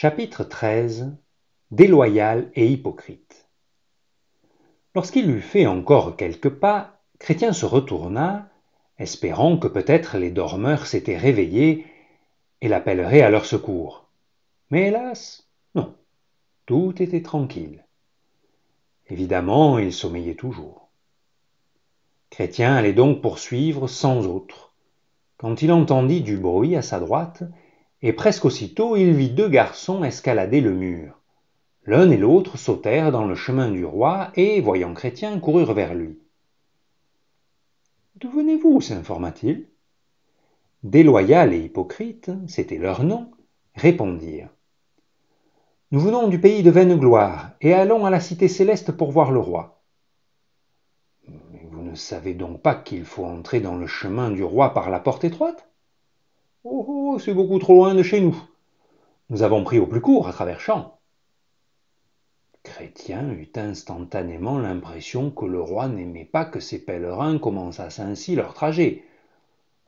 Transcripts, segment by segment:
Chapitre 13 Déloyal et hypocrite. Lorsqu'il eut fait encore quelques pas, Chrétien se retourna, espérant que peut-être les dormeurs s'étaient réveillés et l'appelleraient à leur secours. Mais hélas, non, tout était tranquille. Évidemment, il sommeillait toujours. Chrétien allait donc poursuivre sans autre, quand il entendit du bruit à sa droite, et presque aussitôt il vit deux garçons escalader le mur. L'un et l'autre sautèrent dans le chemin du roi et, voyant Chrétien, coururent vers lui. « D'où venez-vous » s'informa-t-il. Déloyal et hypocrite, c'était leur nom, répondirent. « Nous venons du pays de Vaine-Gloire et allons à la cité céleste pour voir le roi. » « Mais vous ne savez donc pas qu'il faut entrer dans le chemin du roi par la porte étroite ?»« Oh, c'est beaucoup trop loin de chez nous. Nous avons pris au plus court à travers champs. » Chrétien eut instantanément l'impression que le roi n'aimait pas que ses pèlerins commençassent ainsi leur trajet.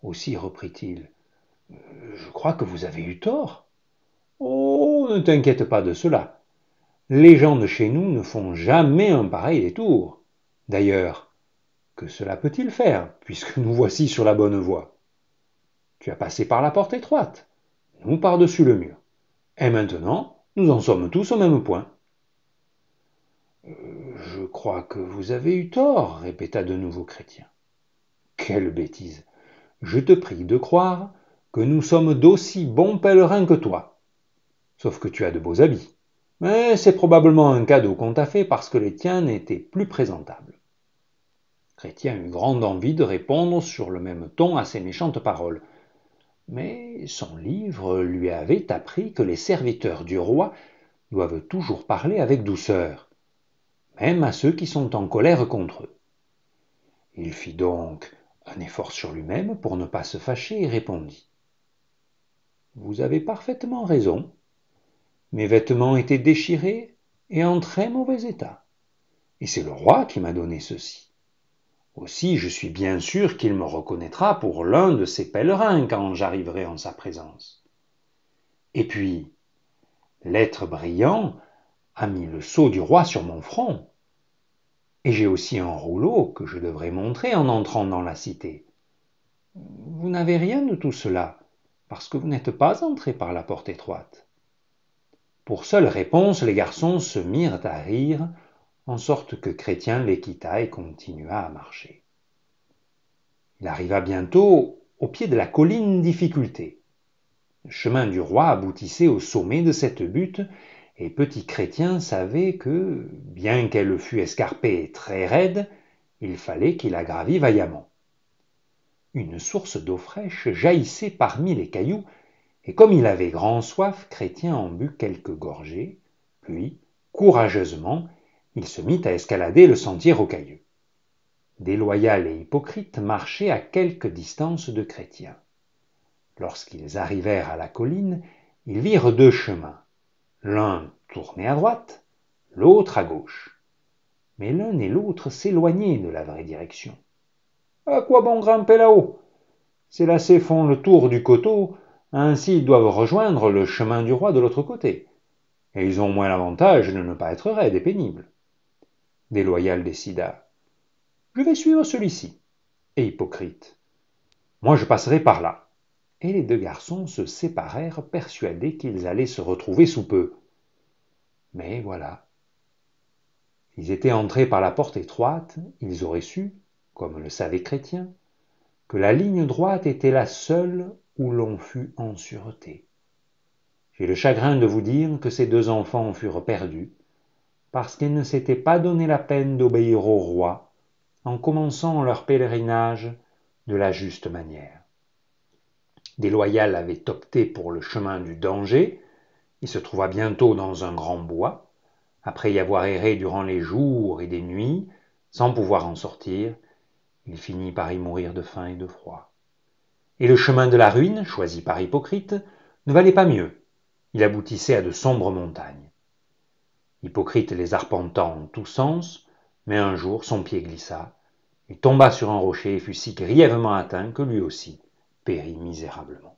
Aussi reprit-il, « Je crois que vous avez eu tort. »« Oh, ne t'inquiète pas de cela. Les gens de chez nous ne font jamais un pareil détour. D'ailleurs, que cela peut-il faire, puisque nous voici sur la bonne voie? Tu as passé par la porte étroite, nous par-dessus le mur. Et maintenant, nous en sommes tous au même point. » « Je crois que vous avez eu tort, » répéta de nouveau Chrétien. « Quelle bêtise! Je te prie de croire que nous sommes d'aussi bons pèlerins que toi. Sauf que tu as de beaux habits. Mais c'est probablement un cadeau qu'on t'a fait parce que les tiens n'étaient plus présentables. » Chrétien eut grande envie de répondre sur le même ton à ces méchantes paroles. Mais son livre lui avait appris que les serviteurs du roi doivent toujours parler avec douceur, même à ceux qui sont en colère contre eux. Il fit donc un effort sur lui-même pour ne pas se fâcher et répondit. « Vous avez parfaitement raison. Mes vêtements étaient déchirés et en très mauvais état. Et c'est le roi qui m'a donné ceci. Aussi, je suis bien sûr qu'il me reconnaîtra pour l'un de ses pèlerins quand j'arriverai en sa présence. Et puis, l'être brillant a mis le sceau du roi sur mon front. Et j'ai aussi un rouleau que je devrais montrer en entrant dans la cité. Vous n'avez rien de tout cela, parce que vous n'êtes pas entré par la porte étroite. » Pour seule réponse, les garçons se mirent à rire, en sorte que Chrétien les quitta et continua à marcher. Il arriva bientôt au pied de la colline Difficulté. Le chemin du roi aboutissait au sommet de cette butte, et petit Chrétien savait que, bien qu'elle fût escarpée et très raide, il fallait qu'il la gravît vaillamment. Une source d'eau fraîche jaillissait parmi les cailloux, et comme il avait grand soif, Chrétien en but quelques gorgées, puis, courageusement, il se mit à escalader le sentier rocailleux. Déloyal et hypocrite marchaient à quelque distance de Chrétien. Lorsqu'ils arrivèrent à la colline, ils virent deux chemins. L'un tournait à droite, l'autre à gauche. Mais l'un et l'autre s'éloignaient de la vraie direction. « À quoi bon grimper là-haut? Ces lacets font le tour du coteau, ainsi ils doivent rejoindre le chemin du roi de l'autre côté. Et ils ont moins l'avantage de ne pas être raides et pénibles. » Déloyal décida. « Je vais suivre celui-ci. » Et hypocrite. « Moi je passerai par là. » Et les deux garçons se séparèrent, persuadés qu'ils allaient se retrouver sous peu. Mais voilà. S'ils étaient entrés par la porte étroite, ils auraient su, comme le savait Chrétien, que la ligne droite était la seule où l'on fût en sûreté. J'ai le chagrin de vous dire que ces deux enfants furent perdus, parce qu'ils ne s'étaient pas donné la peine d'obéir au roi, en commençant leur pèlerinage de la juste manière. Déloyal avait opté pour le chemin du danger. Il se trouva bientôt dans un grand bois. Après y avoir erré durant les jours et des nuits, sans pouvoir en sortir, il finit par y mourir de faim et de froid. Et le chemin de la ruine, choisi par Hypocrite, ne valait pas mieux. Il aboutissait à de sombres montagnes. Hypocrite les arpentant en tous sens, mais un jour son pied glissa, il tomba sur un rocher et fut si grièvement atteint que lui aussi périt misérablement.